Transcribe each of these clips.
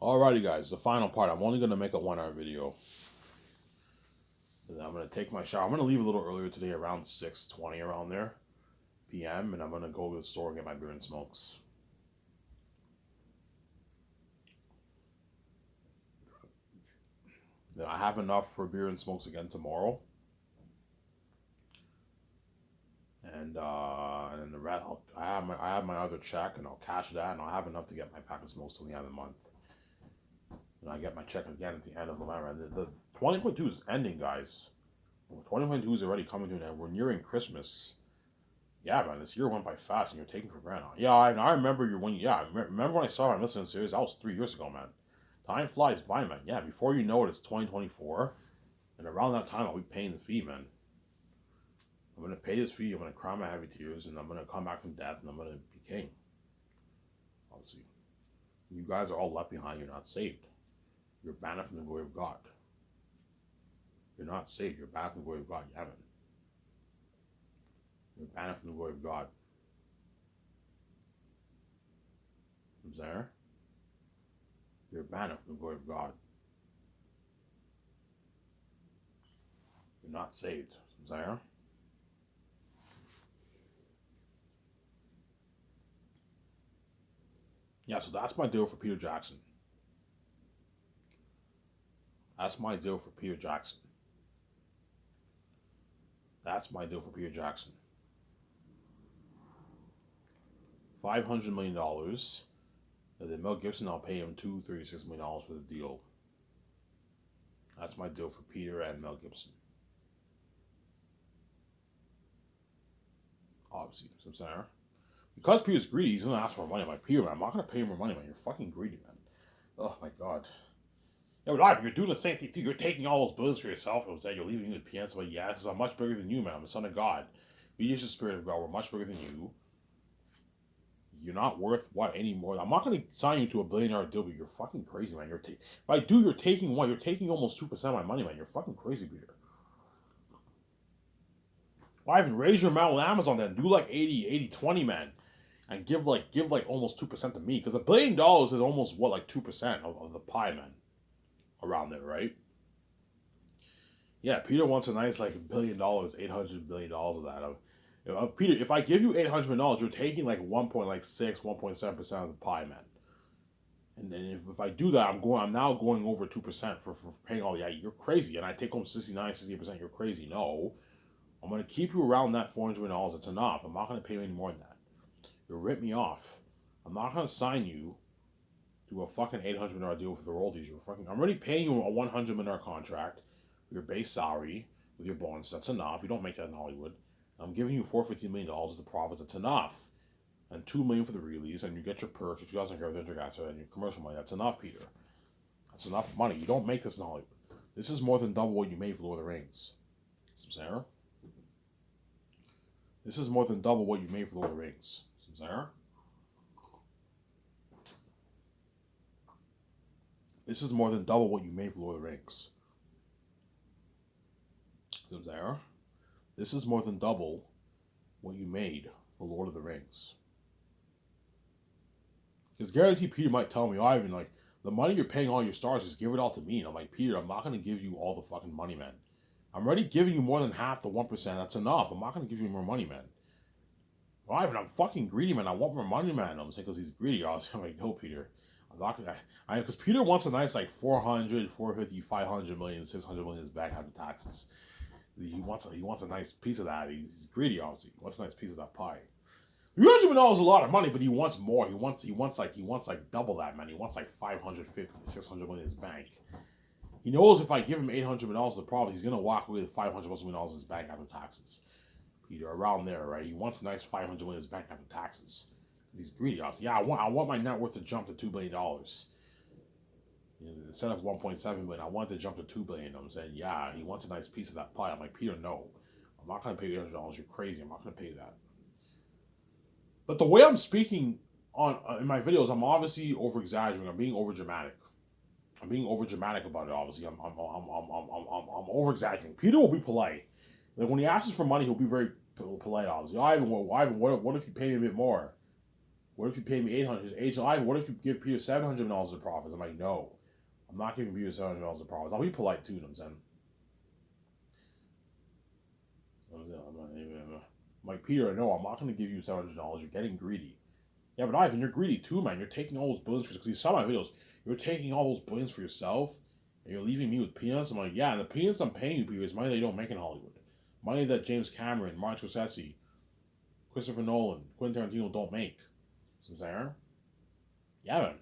Alrighty, guys, the final part. I'm only going to make a 1 hour video. And I'm going to take my shower. I'm going to leave a little earlier today, around 6:20 around there, p.m., and I'm going to go to the store and get my beer and smokes. Then I have enough for beer and smokes again tomorrow. And then the rest, I have my other check, and I'll cash that, and I'll have enough to get my pack of smokes till the end of the month. And I get my check again at the end of November. And the 2022 is ending, guys. 2022 is already coming to an end. We're nearing Christmas. Yeah, man, this year went by fast, and you're taking for granted. Yeah, I remember remember when I saw my listening series? That was 3 years ago, man. Time flies by, man. Yeah, before you know it, it's 2024, and around that time, I'll be paying the fee, man. I'm gonna pay this fee. I'm gonna cry my heavy tears, and I'm gonna come back from death, and I'm gonna be king. Obviously, you guys are all left behind. You're not saved. You're banned from the glory of God. You're not saved. You're banned from the glory of God. You haven't. You're banned from the glory of God. I'm there. You're banned from the glory of God. You're not saved. I'm there. Yeah, so that's my deal for Peter Jackson. That's my deal for Peter Jackson. That's my deal for Peter Jackson. $500 million. And then Mel Gibson, I'll pay him $236 million for the deal. That's my deal for Peter and Mel Gibson. Obviously, you know what I'm saying? Because Peter's greedy, he's gonna ask for more money. I'm like, Peter, man, I'm not gonna pay you more money, man. You're fucking greedy, man. Oh my god. Yeah, but Ivan, you're doing the same thing too. You're taking all those billions for yourself. And you're leaving me with PNs. But yeah, because I'm much bigger than you, man. I'm the son of God. We use the spirit of God. We're much bigger than you. You're not worth what anymore. I'm not gonna sign you to a $1 billion deal, but you're fucking crazy, man. If I do, you're taking what? You're taking almost 2% of my money, man. You're fucking crazy, Peter. Ivan, raise your amount with Amazon then. Do like 80-20, man. And give like almost 2% to me. Because $1 billion is almost what, like 2% of the pie, man. Around there, right? Yeah, Peter wants a nice like $1 billion, $800 million of that. Peter, if I give you $800 million, you're taking like 1.6, 1.7% of the pie, man. And then if I do that, I'm now going over 2% for paying all the. Yeah, you're crazy. And I take home 68%. You're crazy. No, I'm gonna keep you around that $400 million. That's enough. I'm not gonna pay you any more than that. You rip me off. I'm not gonna sign you to a fucking $800 million deal for the royalties. I'm already paying you a $100 million contract, your base salary with your bonus. That's enough. You don't make that in Hollywood. I'm giving you $450 million of the profits. That's enough. And $2 million for the release, and you get your perks, your 2,000 care with Intergasser, and your commercial money. That's enough, Peter. That's enough money. You don't make this in Hollywood. This is more than double what you made for Lord of the Rings. Sarah? This is more than double what you made for Lord of the Rings. Sarah? This is more than double what you made for Lord of the Rings. There. This is more than double what you made for Lord of the Rings. Because guaranteed Peter might tell me, Ivan, like, the money you're paying all your stars, just give it all to me. And I'm like, Peter, I'm not going to give you all the fucking money, man. I'm already giving you more than half the 1%. That's enough. I'm not going to give you more money, man. Well, Ivan, I'm fucking greedy, man. I want more money, man. I'm saying because he's greedy. I was like, no, Peter. I'm not going to. Because Peter wants a nice, like, 400, 450, 500 million, 600 million back after taxes. He wants a nice piece of that. He's greedy, obviously. He wants a nice piece of that pie. $300 million is a lot of money, but he wants more. He wants like double that, man. He wants like 550, 600 million in his bank. He knows if I give him $800 million, the problem he's gonna walk away with $500 million in his bank after taxes. Peter, around there, right? He wants a nice 500 million in his bank after taxes. He's greedy, obviously. Yeah, I want my net worth to jump to $2 billion. Instead of 1.7 billion, I want it to jump to $2 billion. I'm saying, yeah, he wants a nice piece of that pie. I'm like, Peter, no, I'm not gonna pay you $800. You're crazy. I'm not gonna pay that. But the way I'm speaking on in my videos, I'm obviously over exaggerating. I'm being over dramatic. I'm being over dramatic about it. Obviously, I'm over exaggerating. Peter will be polite. Like when he asks for money, he'll be very polite. Obviously, Ivan, what if you pay me a bit more? What if you pay me 800? His agent, Ivan, what if you give Peter $700 of profits? I'm like, no, I'm not giving Peter $700 of profits. I'll be polite too, you know what I'm saying? I'm like, Peter, no, I'm not going to give you $700. You're getting greedy. Yeah, but Ivan, you're greedy too, man. You're taking all those billions because you saw my videos. You're taking all those billions for yourself, and you're leaving me with peanuts. I'm like, yeah, and the peanuts I'm paying you, Peter, is money that you don't make in Hollywood. Money that James Cameron, Martin Scorsese, Christopher Nolan, Quentin Tarantino don't make. See what I'm saying? Yeah, man.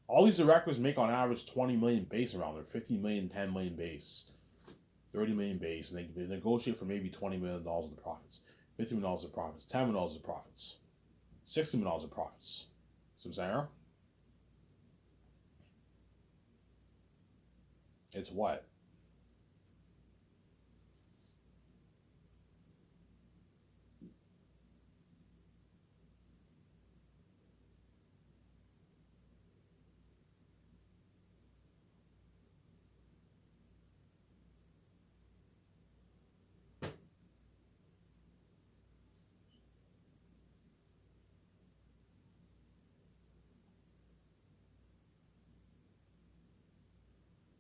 All these directors make on average 20 million base around there, 15 million, 10 million base, 30 million base, and they negotiate for maybe $20 million of the profits, $50 million of profits, $10 million of profits, $60 million of profits. See what I'm saying? It's what?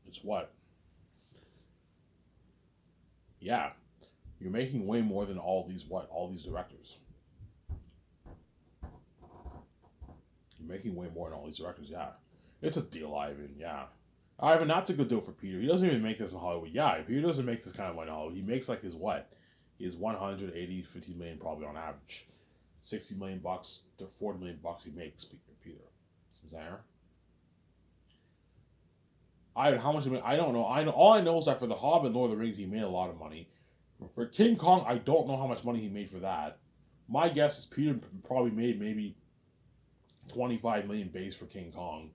It's what? Yeah. You're making way more than all these what? All these directors. You're making way more than all these directors, yeah. It's a deal, Ivan, yeah. Ivan, that's a good deal for Peter. He doesn't even make this in Hollywood. Yeah, Peter doesn't make this kind of money in Hollywood. He makes like his what? His 180, 50 million probably on average. 60 million bucks to 40 million bucks he makes, Peter. Some Zaire. How much he made, I don't know. I know all I know is that for The Hobbit and Lord of the Rings he made a lot of money. For King Kong, I don't know how much money he made for that. My guess is Peter probably made maybe 25 million base for King Kong.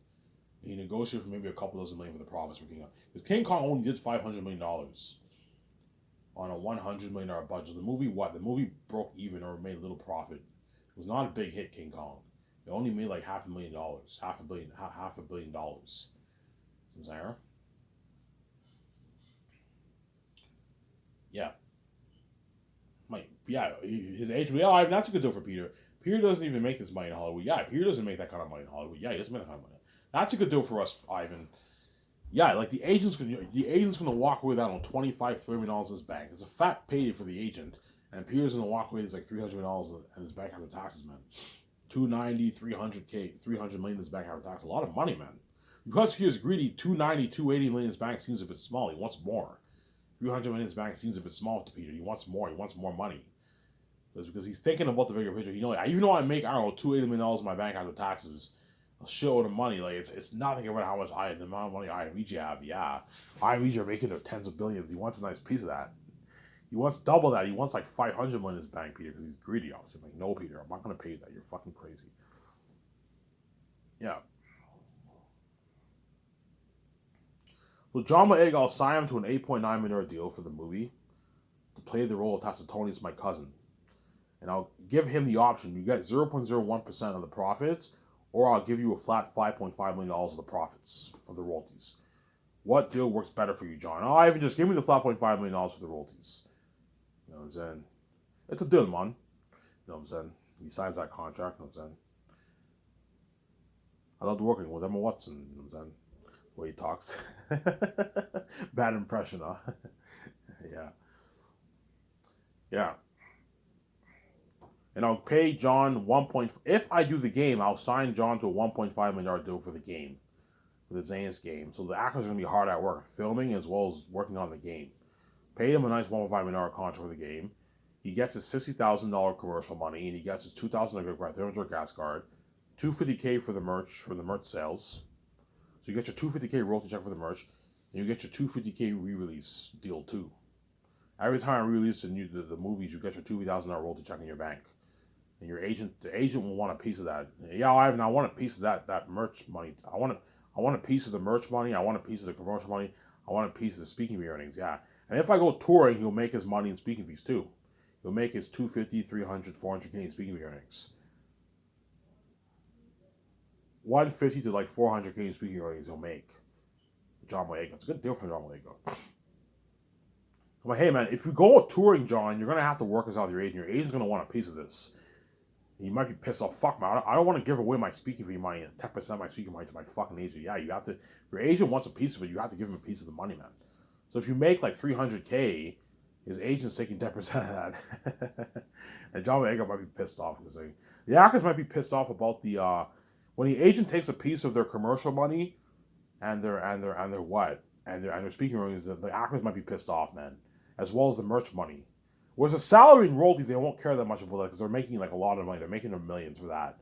He negotiated for maybe a couple dozen million for the profits for King Kong. Because King Kong only did $500 million on a $100 million budget. The movie what? The movie broke even or made little profit. It was not a big hit, King Kong. It only made like $500,000, half a billion dollars. Sarah? Yeah. Yeah, his age. Yeah, that's a good deal for Peter. Peter doesn't even make this money in Hollywood. Yeah, Peter doesn't make that kind of money in Hollywood. Yeah, he doesn't make that kind of money. That's a good deal for us, Ivan. Yeah, like the agent's gonna walk away with that on $25-30 in his bank. It's a fat payday for the agent, and Peter's gonna walk away with like $300 in his bank after taxes, man. 290, 300K, 300 million in his bank after tax. A lot of money, man. Because Peter's greedy, 290, 280 million in his bank seems a bit small. He wants more. 300 million in his bank seems a bit small to Peter. He wants more. He wants more money. That's because he's thinking about the bigger picture. Even though I make, I don't know, $280 million in my bank after taxes, a shitload of money. Like it's nothing about how much the amount of money IMEG have. Yeah, IMEG are making their tens of billions. He wants a nice piece of that. He wants double that. He wants like 500 million in his bank, Peter, because he's greedy. Obviously, I'm like, no, Peter, I'm not gonna pay you that. You're fucking crazy. Yeah. So John Boyega signed him to an $8.9 million deal for the movie to play the role of Tacitonius, my cousin. And I'll give him the option. You get 0.01% of the profits, or I'll give you a flat $5.5 million of the profits of the royalties. What deal works better for you, John? Oh, Ivan, just give me the flat $5.5 million for the royalties. You know what I'm saying? It's a deal, man. You know what I'm saying? He signs that contract, you know what I'm saying? I loved working with Emma Watson, you know what I'm saying? The way he talks. Bad impression, huh? Yeah. Yeah. And I'll pay John if I do the game, I'll sign John to a $1.5 million deal for the game, for the Zanus game. So the actors are gonna be hard at work, filming as well as working on the game. Pay him a nice $1.5 million contract for the game. He gets his $60,000 commercial money, and he gets his $2,000 gift card, $300 gas card, $250K for the merch sales. So you get your $250K royalty check for the merch, and you get your $250K re-release deal too. Every time I release the movies, you get your $2,000 royalty check in your bank. And the agent will want a piece of that. Yeah, Ivan, I want a piece of that merch money. I want a piece of the merch money. I want a piece of the commercial money. I want a piece of the speaking fee earnings. Yeah, and if I go touring, he'll make his money in speaking fees too. He'll make his 250, 300, 400K in speaking fee earnings. 150 to like 400K in speaking earnings he'll make. John Boyega. It's a good deal for John Boyega. I'm like, hey man, if you go touring, John, you're gonna have to work this out with your agent. Your agent's gonna want a piece of this. He might be pissed off. Fuck, man. I don't want to give away my speaking fee money, 10% of my speaking money to my fucking agent. Yeah, you have to. Your agent wants a piece of it. You have to give him a piece of the money, man. So if you make like 300K, his agent's taking 10% of that. And John Boyega might be pissed off because the actors might be pissed off about the when the agent takes a piece of their commercial money and their what and their speaking royalties, the actors might be pissed off, man, as well as the merch money. Whereas the salary and royalties, they won't care that much about that because they're making like a lot of money. They're making their millions for that.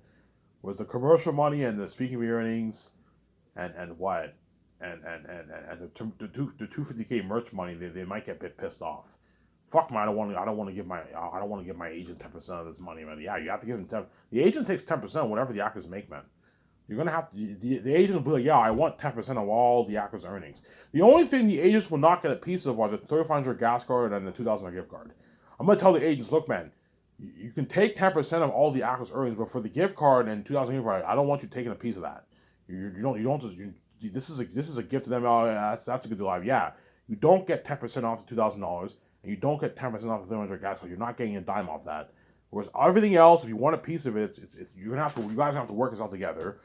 Whereas the commercial money and the speaking earnings and what and the 250K merch money, they might get a bit pissed off. Fuck man, I don't want to give my agent 10% of this money, man. Yeah, you have to give him 10. The agent takes 10% whatever the actors make, man. You're gonna have to the agent will be like, yeah, I want 10% of all the actors' earnings. The only thing the agents will not get a piece of are the 3,500 gas card and the $2,000 gift card. I'm gonna tell the agents, look, man, you can take 10% of all the actors' earnings, but for the gift card and $2,000 gift card, I don't want you taking a piece of that. You don't just this is a gift to them. Oh, yeah, that's a good deal. Yeah, you don't get 10% off the $2,000, and you don't get 10% off the 300 gas card. You're not getting a dime off that. Whereas everything else, if you want a piece of it, it's you're gonna have to. You guys have to work this out together.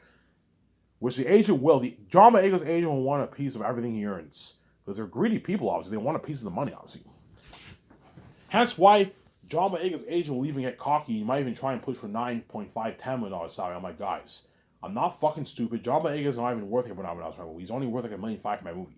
Which the agent will. John Boyega's agent will want a piece of everything he earns because they're greedy people. Obviously, they want a piece of the money. Obviously, hence why John Boyega's agent will even get cocky. He might even try and push for $9.5-10 million salary. I'm like, guys, I'm not fucking stupid. John Boyega's not even worth $8 million for my movie. He's only worth like $1.5 million for my movie.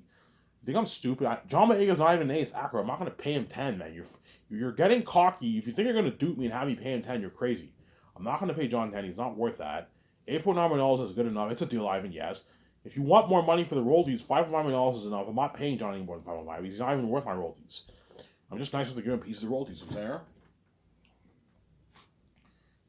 You think I'm stupid? John Boyega's not even an ace actor. I'm not gonna pay him 10, man. You're getting cocky. If you think you're gonna dupe me and have me pay him 10, you're crazy. I'm not gonna pay John 10. He's not worth that. $8.9 million is good enough. It's a deal, Ivan. Yes. If you want more money for the royalties, $5.9 million is enough. I'm not paying John any more than $5.9 million. He's not even worth my royalties. I'm just nice enough to give him a piece of the royalties. You know?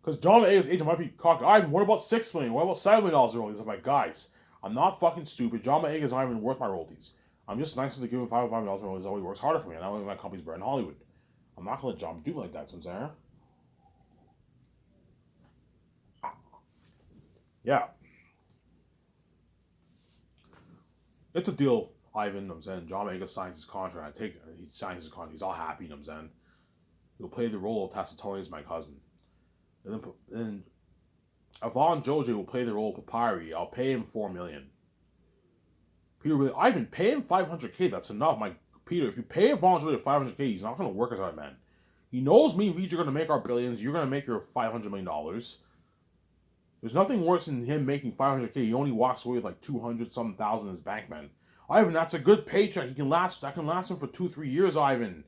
Because John Boyega's agent might be cocky. Ivan, what about $6 million? What about $7 million royalties? I'm like, guys, I'm not fucking stupid. John Boyega's not even worth my royalties. I'm just nice enough to give him $5.9 million royalties. He works harder for me. And I want my company's better in Hollywood. I'm not gonna let John do like that. You know what I'm saying? Yeah. It's a deal, Ivan. You know what I'm saying? John Boyega signs his contract. He signs his contract. He's all happy. You know what I'm saying? He'll play the role of Tacitus, my cousin. And then Yvonne Joji will play the role of Papyri. I'll pay him $4 million. Peter, really, Ivan, pay him $500K. That's enough, my Peter. If you pay Yvonne Joji $500K, he's not going to work as hard, man. He knows me and Reed are going to make our billions. You're going to make your $500 million. There's nothing worse than him making $500K. He only walks away with like 200-something thousand in his bank, man. Ivan, that's a good paycheck. That can last him for 2-3 years, Ivan.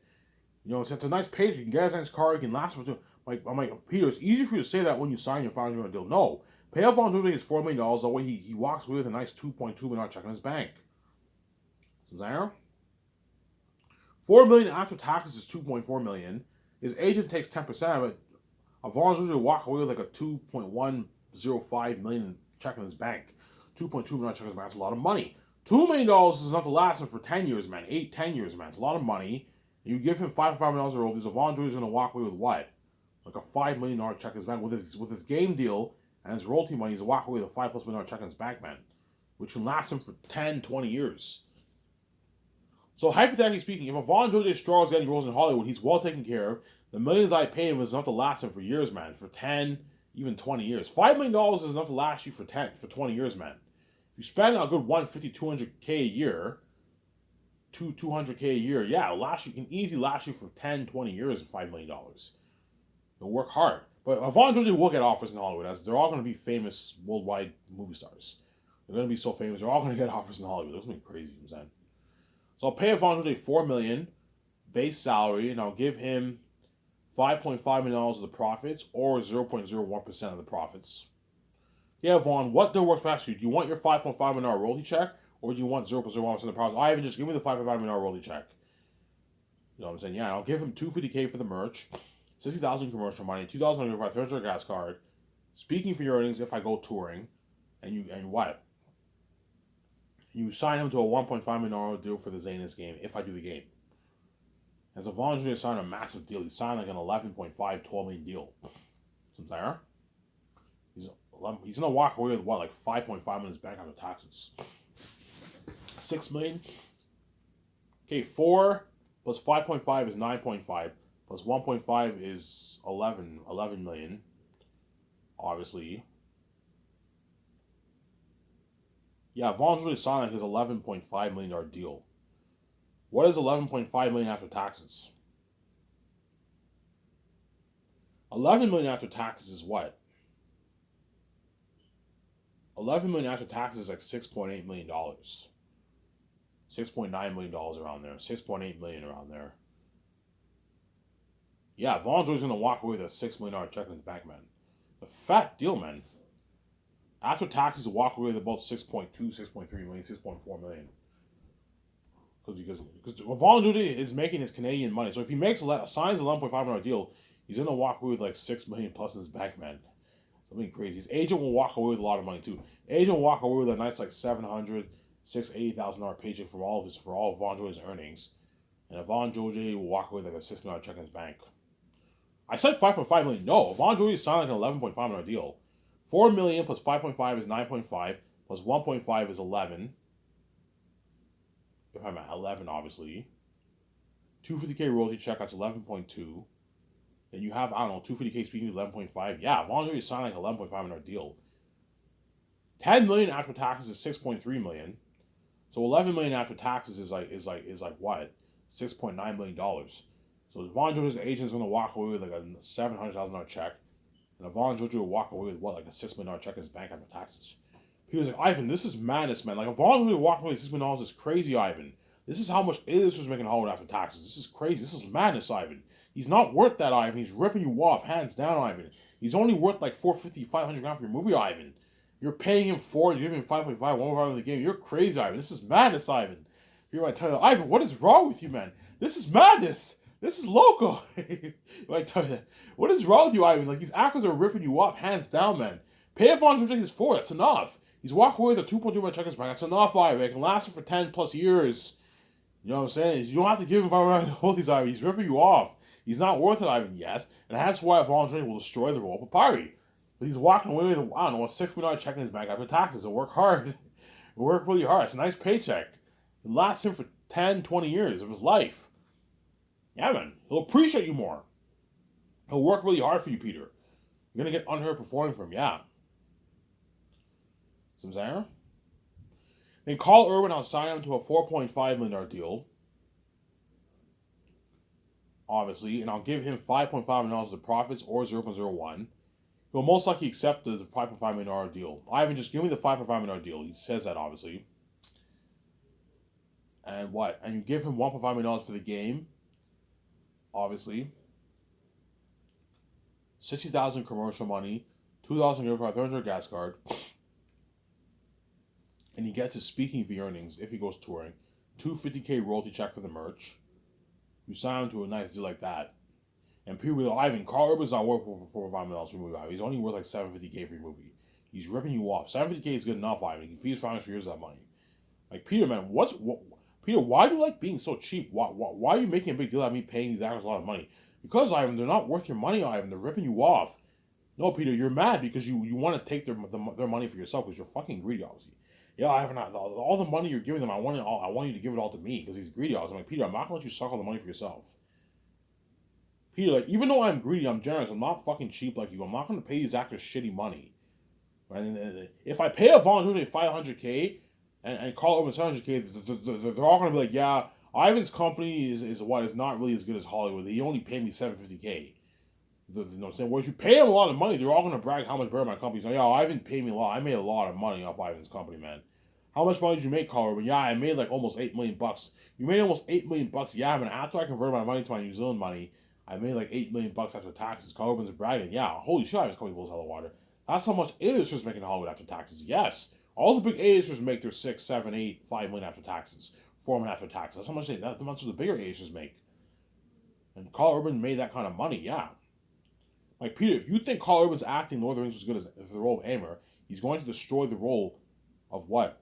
You know, it's a nice paycheck. You can get a nice car. You can last for 2. I'm like, Peter, it's easy for you to say that when you sign your $500 million deal. No, pay off on his $4 million. That way he walks away with a nice $2.2 million check in his bank. So there, $4 million after taxes is $2.4 million. His agent takes 10% of it. Yvonne usually walk away with like a $2.105 million check in his bank. $2.2 million check in his bank. That's a lot of money. $2 million is enough to last him for 10 years, man. 8-10 years, man. It's a lot of money. You give him $5 million royalties. Yvonne Joy's going to walk away with what? Like a $5 million check in his bank. With his game deal and his royalty money, he's walk away with a $5+ million check in his bank, man. Which can last him for 10-20 years. So hypothetically speaking, if Yvonne Joy struggles getting roles in Hollywood, he's well taken care of. The millions I pay him is enough to last him for years, man. For 10, even 20 years. $5 million is enough to last you for 20 years, man. If you spend a good 150-200K a year, 200K a year, yeah, it can easily last you for 10-20 years and $5 million. You'll work hard. But Yvonne Joy will get offers in Hollywood, as they're all going to be famous worldwide movie stars. They're going to be so famous, they're all going to get offers in Hollywood. That's going to be crazy, you know what I'm saying? So I'll pay Yvonne Joy $4 million base salary, and I'll give him $5.5 million of the profits, or 0.01% of the profits. Yeah, Vaughn, what deal works best for you? Do you want your $5.5 million royalty check, or do you want 0.01% of the profits? I even just give me the $5.5 million royalty check. You know what I'm saying? Yeah, I'll give him $250K for the merch, $60,000 commercial money, $2,000 for a $300 gas card, speaking for your earnings if I go touring, and what? You sign him to a $1.5 million deal for the Zanis game if I do the game. As Yvonne Joy signed a massive deal, he signed like an 12 million deal. Some there. He's gonna walk away with what, like 5.5 million in his bank after taxes. 6 million. Okay, 4 plus 5.5 is 9.5. Plus 1.5 is 11 million. obviously. Yeah, Von Jolie signed his $11.5 million deal. What is $11.5 million after taxes? 11 million after taxes is what? 11 million after taxes is like $6.8 million. $6.9 million around there. 6.8 million around there. Yeah, Von Jolie's gonna walk away with a $6 million check in his bank, man. A fat deal, man. After taxes, walk away with about 6.2, 6.3 million, 6.4 million. Because Von Jolie is making his Canadian money. So if he signs a $11.5 million deal, he's gonna walk away with like 6 million plus in his bank, man. Something crazy. His agent will walk away with a lot of money too. Agent will walk away with a nice like $780,000 paycheck for all of Von Jolie's earnings, and Von Jolie will walk away with like a $6 million check in his bank. I said 5.5 million. No, Von Jolie signed like an $11.5 million deal. 4 million plus 5.5 is 9.5 plus 1.5 is 11. If I'm at 11, obviously. 250K royalty check, that's 11.2. Then you have, I don't know, 250K speaking of 11.5. Yeah, Von Jolie signed like $11.5 million deal. 10 million after taxes is 6.3 million. So 11 million after taxes is like what? $6.9 million. So Von Jolie's agent is gonna walk away with like a $700,000 check. And Von Jolie will walk away with what, like a $6 million check in his bank after taxes. He was like, Ivan, this is madness, man. Like, if Von Jolie walking away with $6 million is crazy, Ivan. This is how much A-listers was making Hollywood after taxes. This is crazy. This is madness, Ivan. He's not worth that, Ivan. He's ripping you off, hands down, Ivan. He's only worth like $450, $500 for your movie, Ivan. You're paying him $4, you're giving him 5.5, 1.5 in the game. You're crazy, Ivan. This is madness, Ivan. You're going to tell you, Ivan, what is wrong with you, man? This is madness. This is loco. I tell you that. What is wrong with you, Ivan? Like, these actors are ripping you off, hands down, man. Pay Von Jolie his $4. That's enough. He's walking away with a $2.2 million check in his bank. That's enough, Ivan. It can last him for 10 plus years. You know what I'm saying? You don't have to give him $500 royalties, Ivan. He's ripping you off. He's not worth it, Ivan, yes. And that's why Von Jolie will destroy the role of Papyri. But he's walking away with, I don't know, a $6 million check in his bank after taxes. He'll work hard. He'll work really hard. It's a nice paycheck. It lasts him for 10, 20 years of his life. Yeah, man. He'll appreciate you more. He'll work really hard for you, Peter. You're going to get unheard performing for him, yeah. See what I'm saying? Then Carl Urban, I'll sign him to a $4.5 million deal. Obviously. And I'll give him $5.5 million of profits or 0.01. He'll most likely accept the $5.5 million deal. Ivan, just give me the $5.5 million deal. He says that, obviously. And what? And you give him $1.5 million for the game. Obviously. 60,000 commercial money. 2,000 gift card, 300 gas card. And he gets his speaking fee earnings if he goes touring. $250K royalty check for the merch. You sign him to a nice deal like that. And people will be like, Ivan, Carl Urban's not worth for $4.5 million for a movie, Ivan. He's only worth like $750K for your movie. He's ripping you off. $750K is good enough, Ivan. He can feed his family for years of that money. Like, Peter, man, Peter, why do you like being so cheap? Why are you making a big deal out of me paying these actors a lot of money? Because, Ivan, they're not worth your money, Ivan. They're ripping you off. No, Peter, you're mad because you want to take their money for yourself because you're fucking greedy, obviously. Yeah, Ivan, all the money you're giving them, I want you to give it all to me because he's greedy. I was like, Peter, I'm not going to let you suck all the money for yourself. Peter, like, even though I'm greedy, I'm generous. I'm not fucking cheap like you. I'm not going to pay these actors shitty money. Right? And if I pay a Von Jolie $500K and Carl Urban $700K, they're all going to be like, yeah, Ivan's company is not really as good as Hollywood. He only paid me $750K. You know what I'm saying? Whereas you pay him a lot of money, they're all going to brag how much better my company is. Like, yeah, Ivan paid me a lot. I made a lot of money off Ivan's company, man. How much money did you make, Carl Urban? Yeah, I made like almost $8 million. You made almost $8 million. Yeah, man, after I converted my money to my New Zealand money, I made like $8 million after taxes. Carl Urban's bragging. Yeah, holy shit, Ivan's company blows hell of water. That's how much A-listers make in Hollywood after taxes. Yes. All the big A-listers make their 6, 7, 8, 5 million after taxes. 4 million after taxes. That's how much the bigger A-listers make. And Carl Urban made that kind of money, yeah. Like, Peter, if you think Carl Urban's acting in Lord of the Rings was good as the role of Aemir, he's going to destroy the role of what?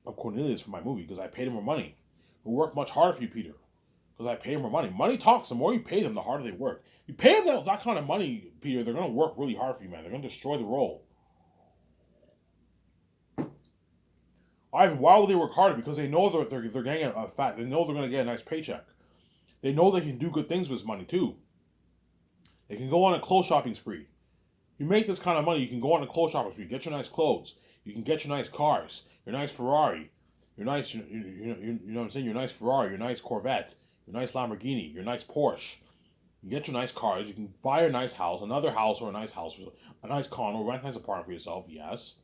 Of Cornelius for my movie, because I paid him more money. He'll work much harder for you, Peter. Because I pay him more money. Money talks. The more you pay them, the harder they work. You pay them that kind of money, Peter, they're going to work really hard for you, man. They're going to destroy the role. Ivan, why will they work harder? Because they know they're getting a fat. They know they're going to get a nice paycheck. They know they can do good things with this money, too. They can go on a clothes shopping spree. You make this kind of money, you can go on a clothes shopping spree, get your nice clothes, you can get your nice cars, your nice Ferrari, your nice, you know what I'm saying, your nice Ferrari, your nice Corvette, your nice Lamborghini, your nice Porsche. You get your nice cars, you can buy a nice house, another house or a nice house, a nice condo, rent a nice apartment for yourself, yes.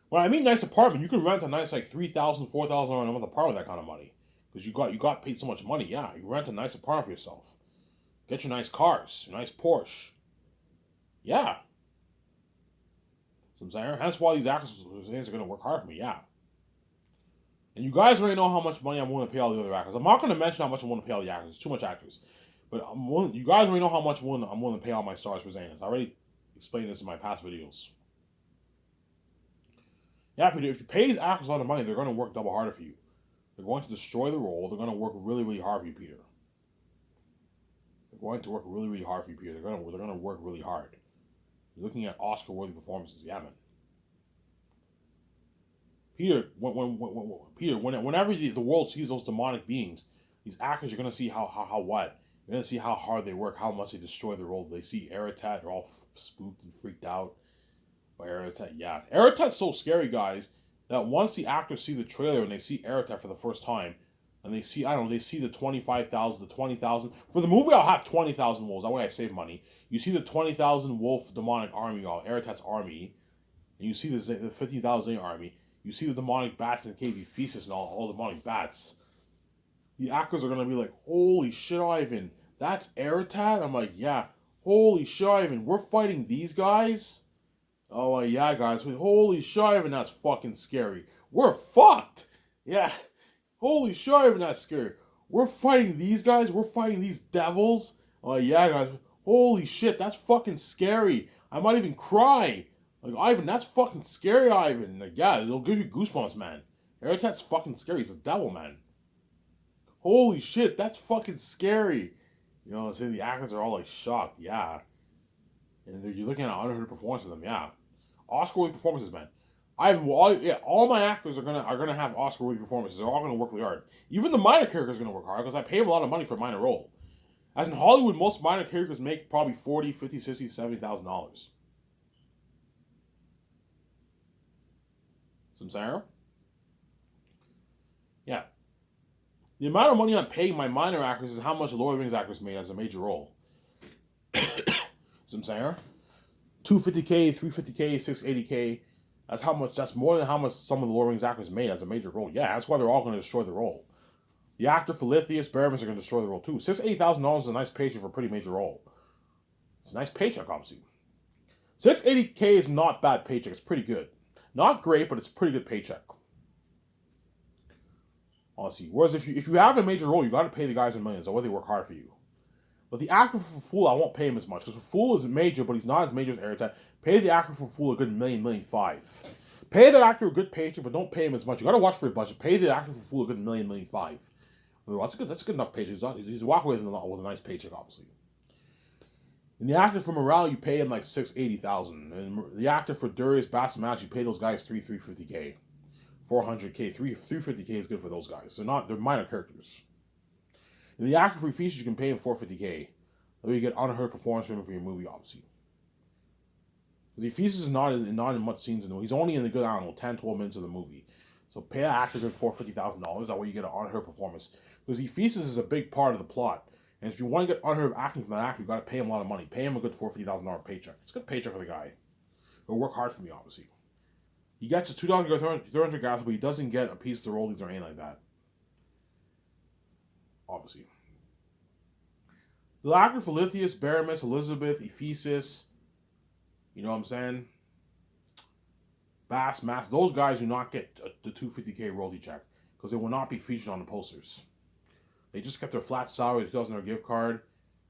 When I mean nice apartment, you can rent a nice like $3,000, $4,000 a month apartment with that kind of money. Because you got paid so much money, yeah. You rent a nice apartment for yourself. Get your nice cars, your nice Porsche. Yeah. So I'm saying, hence why these actors are gonna work hard for me, yeah. And you guys already know how much money I'm willing to pay all the other actors. I'm not gonna mention how much I'm willing to pay all the actors. There's too much actors. But you guys already know how much I'm willing to pay all my stars for Xanas. I already explained this in my past videos. Yeah, Peter, if you pay these actors a lot of money, they're going to work double harder for you. They're going to destroy the role. They're going to work really, really hard for you, Peter. They're going to work really, really hard for you, Peter. They're going to work really hard. You're looking at Oscar-worthy performances. Yeah, man. Peter, whenever the world sees those demonic beings, these actors, you're going to see how what? You're going to see how hard they work, how much they destroy the role. They see Aratat, they're all spooked and freaked out. Aratat, yeah. Aratat's so scary, guys, that once the actors see the trailer and they see Aratat for the first time, and they see, I don't know, they see the 25,000, the 20,000. For the movie, I'll have 20,000 wolves. That way I save money. You see the 20,000 wolf demonic army, Aratat's army, and you see the 50,000 army. You see the demonic bats in the cave, Ephesus and all demonic bats. The actors are going to be like, holy shit, Ivan, that's Aratat? I'm like, yeah, holy shit, Ivan, we're fighting these guys? Oh, yeah, guys. Holy shit, that's fucking scary. We're fucked. Yeah. Holy shit, that's scary. We're fighting these guys. We're fighting these devils. Oh, yeah, guys. Holy shit, that's fucking scary. I might even cry. Like, Ivan, that's fucking scary, Ivan. Like, yeah, it'll give you goosebumps, man. Aratat's fucking scary. He's a devil, man. Holy shit, that's fucking scary. You know what I'm saying? The actors are all, like, shocked. Yeah. And you're looking at unheard performance of them, yeah. Oscar-worthy performances, man. All my actors are gonna have Oscar-worthy performances. They're all gonna work really hard. Even the minor characters are gonna work hard because I pay them a lot of money for a minor role. As in Hollywood, most minor characters make probably $40,000, $50,000, $60,000, $70,000. Some Sarah? Yeah. The amount of money I'm paying my minor actors is how much Lord of the Rings actors made as a major role. Some Sarah? 250K, 350K, 680K. That's more than how much some of the Lord of the Rings actors made as a major role. Yeah, that's why they're all going to destroy the role. The actor for Lithius, Baramis are going to destroy the role too. $680,000 is a nice paycheck for a pretty major role. It's a nice paycheck, obviously. 680K is not bad paycheck. It's pretty good. Not great, but it's a pretty good paycheck. Honestly. Whereas if you have a major role, you got to pay the guys in millions. That way they work hard for you. But the actor for Fool, I won't pay him as much. Because Fool is major, but he's not as major as Aratat. Pay the actor for Fool a good $1.5 million. Pay that actor a good paycheck, but don't pay him as much. You gotta watch for your budget. Pay the actor for Fool a good $1.5 million. Well, that's a good enough paycheck. He's walking away with a nice paycheck, obviously. And the actor for Morale, you pay him like $680,000. And the actor for Darius Bassamatch, you pay those guys $350K. $400K. $350K is good for those guys. They're minor characters. And the actor for features, you can pay him $450K. That way you get unheard performance from him for your movie, obviously. Because Ephesus is not in much scenes in the movie. He's only in the good, 10, 12 minutes of the movie. So pay that actor good $450,000. That way you get an unheard performance. Because Ephesus is a big part of the plot. And if you want to get unheard acting from that actor, you got to pay him a lot of money. Pay him a good $450,000 paycheck. It's a good paycheck for the guy. He'll work hard for me, obviously. He gets his $2,300 gas, but he doesn't get a piece of the rollies or anything like that. Obviously. The actor for Lithius, Baramis, Elizabeth, Ephesus, you know what I'm saying? Bass, Mass, those guys do not get the $250K royalty check because they will not be featured on the posters. They just get their flat salary, $2,000 gift card,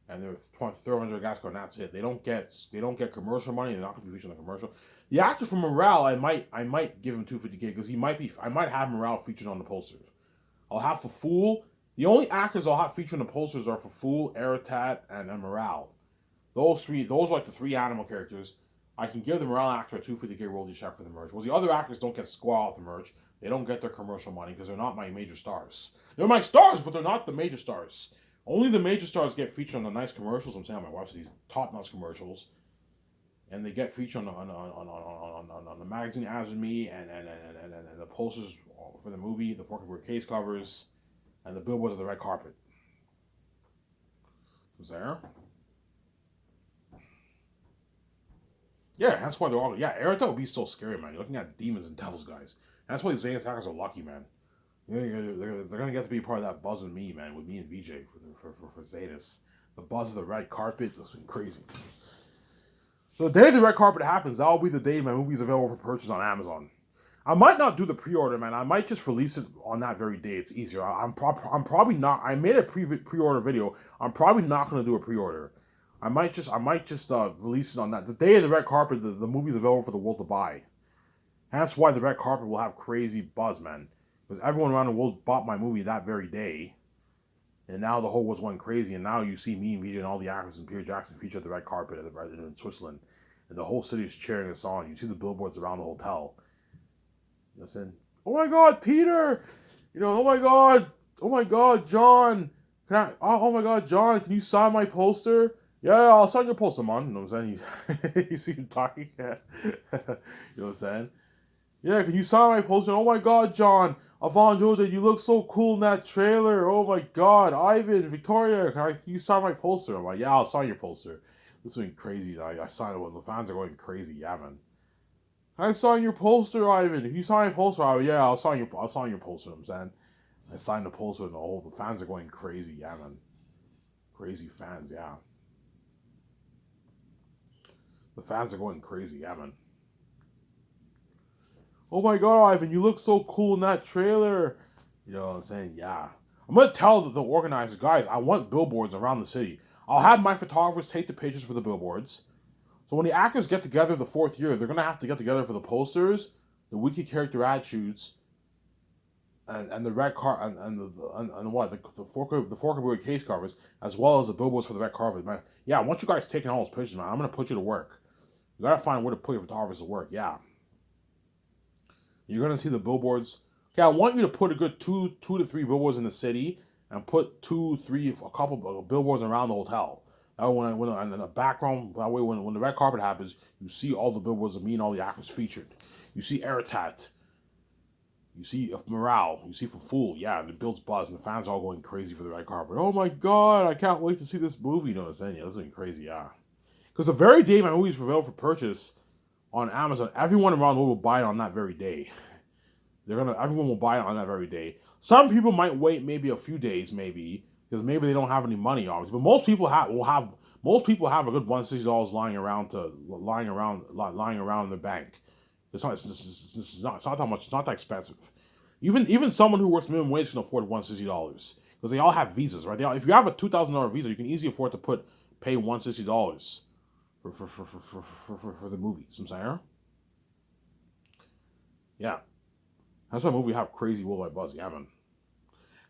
and their $300 gas card, and that's it. They don't get commercial money. They're not going to be featured on the commercial. The actor from Morale, I might give him $250K because I might have Morale featured on the posters. I'll have for Fool. The only actors I'll have featured on the posters are for Fool, Aratat, and Morale. Those are like the three animal characters. I can give the Morale actor a $250K royalty check for the merch. Well, the other actors don't get squaw off the merch. They don't get their commercial money because they're not my major stars. They're my stars, but they're not the major stars. Only the major stars get featured on the nice commercials. I'm saying on my website, these top-notch commercials. and they get featured on the magazine As with Me and the posters for the movie, the Forkabur case covers, and the billboards of the red carpet. Was there? Yeah, that's why they're all. Yeah, Erita would be so scary, man. You're looking at demons and devils, guys. That's why the Zeus hackers are lucky, man. Yeah, they're gonna get to be part of that buzz with me, man, with me and VJ for Zetas. The buzz of the red carpet, that's been crazy. So the day the red carpet happens, that'll be the day my movie's available for purchase on Amazon. I might not do the pre-order, man. I might just release it on that very day. It's easier. I'm probably not. I made a pre-order video. I'm probably not gonna do a pre-order. I might just release it on that. The day of the red carpet, the movie's available for the world to buy. And that's why the red carpet will have crazy buzz, man. Because everyone around the world bought my movie that very day. And now the whole world's going crazy. And now you see me and VJ and all the actors and Peter Jackson featured at the red carpet in Switzerland. And the whole city is cheering us on. You see the billboards around the hotel. You know what I'm saying? Oh my God, Peter! You know, oh my God, John! Oh my God, John, can you sign my poster? Yeah, I'll sign your poster, man. You know what I'm saying? You see him talking? You know what I'm saying? Yeah, can you sign my poster? Oh my God, John! Avon Georgia, you look so cool in that trailer. Oh my God, Ivan, Victoria, can you sign my poster? I'm like, yeah, I'll sign your poster. This is going crazy. I signed it when the fans are going crazy. Yeah, man. I signed your poster, Ivan. If you sign my poster, yeah, I'll sign your poster. You know what I'm saying? I signed the poster and the fans are going crazy. Yeah, man. Crazy fans, yeah. The fans are going crazy, yeah, man. Oh my God, Ivan, you look so cool in that trailer. You know what I'm saying? Yeah. I'm going to tell the organizers, guys, I want billboards around the city. I'll have my photographers take the pictures for the billboards. So when the actors get together the fourth year, they're going to have to get together for the posters, the weekly character ad shoots, and the red car and what the Forkabur case covers, as well as the billboards for the red carpet. Man, yeah, once you guys taking all those pictures, man, I'm going to put you to work. You got to find where to put your photographers to work, yeah. You're going to see the billboards. Okay, I want you to put a good two to three billboards in the city and put a couple of billboards around the hotel. That way, when in the background, that way when the red carpet happens, you see all the billboards of me and all the actors featured. You see Eritat. You see Morale. You see for Fool. Yeah, and it builds buzz, and the fans are all going crazy for the red carpet. Oh my God, I can't wait to see this movie. You know what I'm saying? Yeah, this is crazy, yeah. Because the very day my movie's available for purchase on Amazon, everyone around the world will buy it on that very day. Everyone will buy it on that very day. Some people might wait maybe a few days, maybe because maybe they don't have any money, obviously. But most people have a good $160 lying around in the bank. It's not that much. It's not that expensive. Even someone who works minimum wage can afford $160 because they all have visas, right? If you have a $2,000 visa, you can easily afford to pay $160 for the movie. You know what I'm saying? Yeah. That's why movie have crazy worldwide buzz, yeah, man.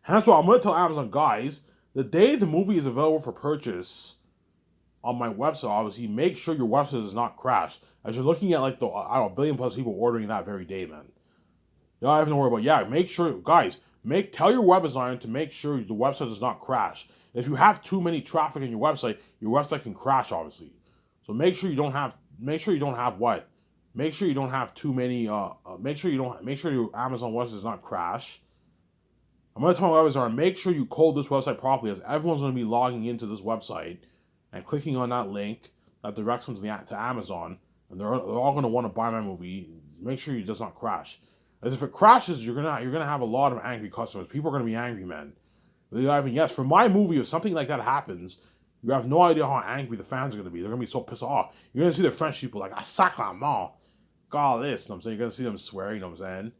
And that's why I'm going to tell Amazon, guys, the day the movie is available for purchase on my website, obviously, make sure your website does not crash. As you're looking at, like, a billion plus people ordering that very day, man. You don't have to worry about, yeah, make sure, guys, tell your web designer to make sure the website does not crash. If you have too many traffic in your website can crash, obviously. So make sure you don't have what? Make sure you don't have too many. Make sure your Amazon website does not crash. I'm going to tell my website, make sure you code this website properly, as everyone's going to be logging into this website and clicking on that link that directs them to Amazon, and they're all going to want to buy my movie. Make sure it does not crash. As if it crashes, you're gonna have a lot of angry customers. People are going to be angry, man. Yes, for my movie, if something like that happens, you have no idea how angry the fans are going to be. They're going to be so pissed off. You're going to see the French people like, I suck on them. God, this, you know what I'm saying? You're going to see them swearing, you know what I'm saying?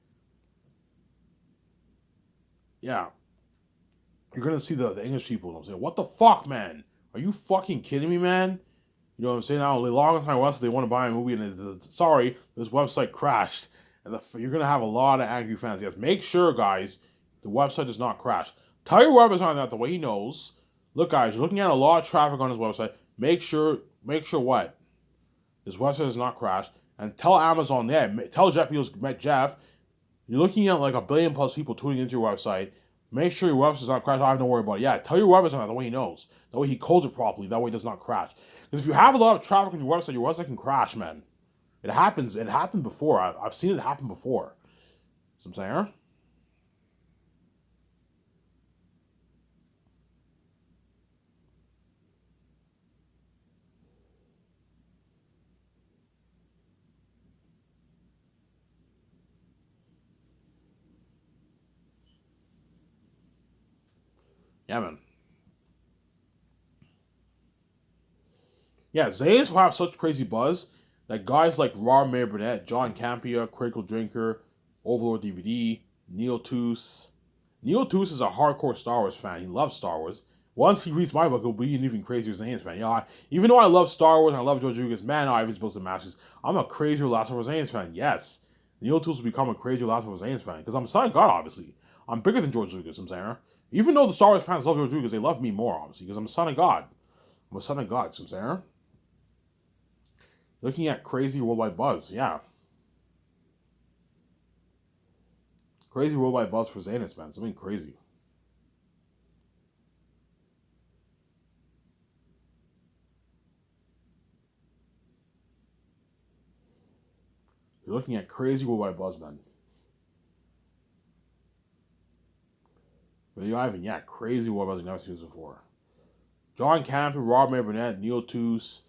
Yeah. You're going to see the English people, you know what I'm saying? What the fuck, man? Are you fucking kidding me, man? You know what I'm saying? Now, they log on to my website, they want to buy a movie, and sorry, this website crashed. And you're going to have a lot of angry fans. Yes, make sure, guys, the website does not crash. Tell your web designer that the way he knows. Look, guys, you're looking at a lot of traffic on his website. Make sure what? His website does not crash. And tell Amazon, tell Jeff Bezos, Jeff, you're looking at like a billion plus people tuning into your website. Make sure your website does not crash. I have no worry about it. Yeah, tell your web designer that way he knows. That way he codes it properly. That way it does not crash. Because if you have a lot of traffic on your website can crash, man. It happens. It happened before. I've seen it happen before. So I'm saying, yeah, man. Yeah, Zanes will have such crazy buzz that guys like Rob Mayer Burnett, John Campea, Critical Drinker, Overlord DVD, Neil Toos. Neil Toos is a hardcore Star Wars fan. He loves Star Wars. Once he reads my book, he'll be an even crazier Zanes fan. Even though I love Star Wars and I love George Lucas, man, Ivan's built some masters. I'm a crazier Last of Us Zanes fan. Yes, Neil Toos will become a crazier Last of Us Zanes fan because I'm a son of God, obviously. I'm bigger than George Lucas. I'm saying, even though the Star Wars fans love George Lucas, they love me more, obviously, because I'm a son of God. I'm a son of God. So I'm saying. Looking at crazy worldwide buzz, yeah. Crazy worldwide buzz for Zanus, man. Something crazy. You're looking at crazy worldwide buzz, man. But you Ivan, yeah, crazy worldwide buzz you've never seen this before. John Campion, Rob Mayer Burnett, Neil Toos,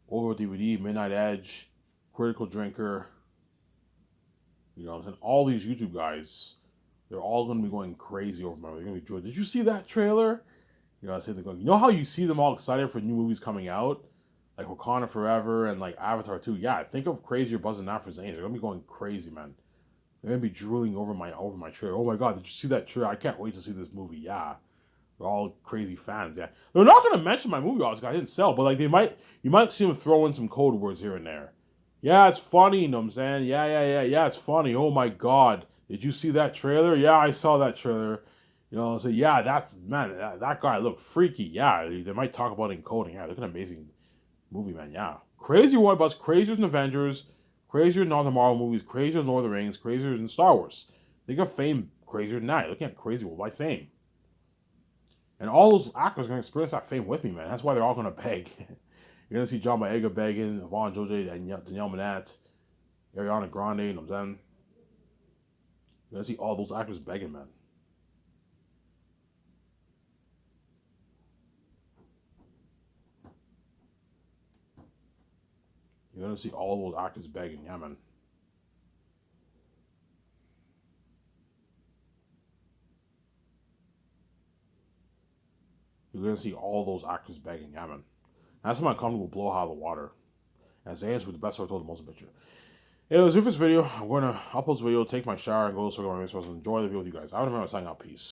Over DVD, Midnight Edge, Critical Drinker. You know what I'm saying? All these YouTube guys, they're all going to be going crazy over my. They're going to be joy. Did you see that trailer? You know, I say they're going. You know how you see them all excited for new movies coming out, like Wakanda Forever and like Avatar 2. Yeah, think of crazier buzzing now for Zanes. They're gonna be going crazy, man. They're gonna be drooling over my trailer. Oh my god, did you see that trailer? I can't wait to see this movie. Yeah, they're all crazy fans. Yeah, they're not gonna mention my movie. Obviously, I didn't sell, but like you might see them throw in some code words here and there. Yeah, it's funny. You know what I'm saying? Yeah, it's funny. Oh my god, did you see that trailer? Yeah, I saw that trailer. You know, so yeah, that's man, that guy looked freaky. Yeah, they might talk about encoding. Yeah, look at an amazing movie, man. Yeah, crazy Warner Bros. Crazier than Avengers, crazier than all the Marvel movies, crazier than Lord of the Rings, crazier than Star Wars. They got fame crazier than that. Looking at crazy worldwide fame, and all those actors are gonna experience that fame with me, man. That's why they're all gonna beg. You're gonna see John Boyega begging, Yvonne Joje, and Danielle Minette, Ariana Grande, you know what I'm saying? You're gonna see all those actors begging, man. You're gonna see all those actors begging, yeah, man. You're gonna see all those actors begging, yeah, man. That's when my company will blow out of the water. And Zans with the best story told the most picture. Anyways, with this video, I'm going to upload this video, take my shower, and go to my enjoy the video with you guys. I don't know if I'm signing out. Peace.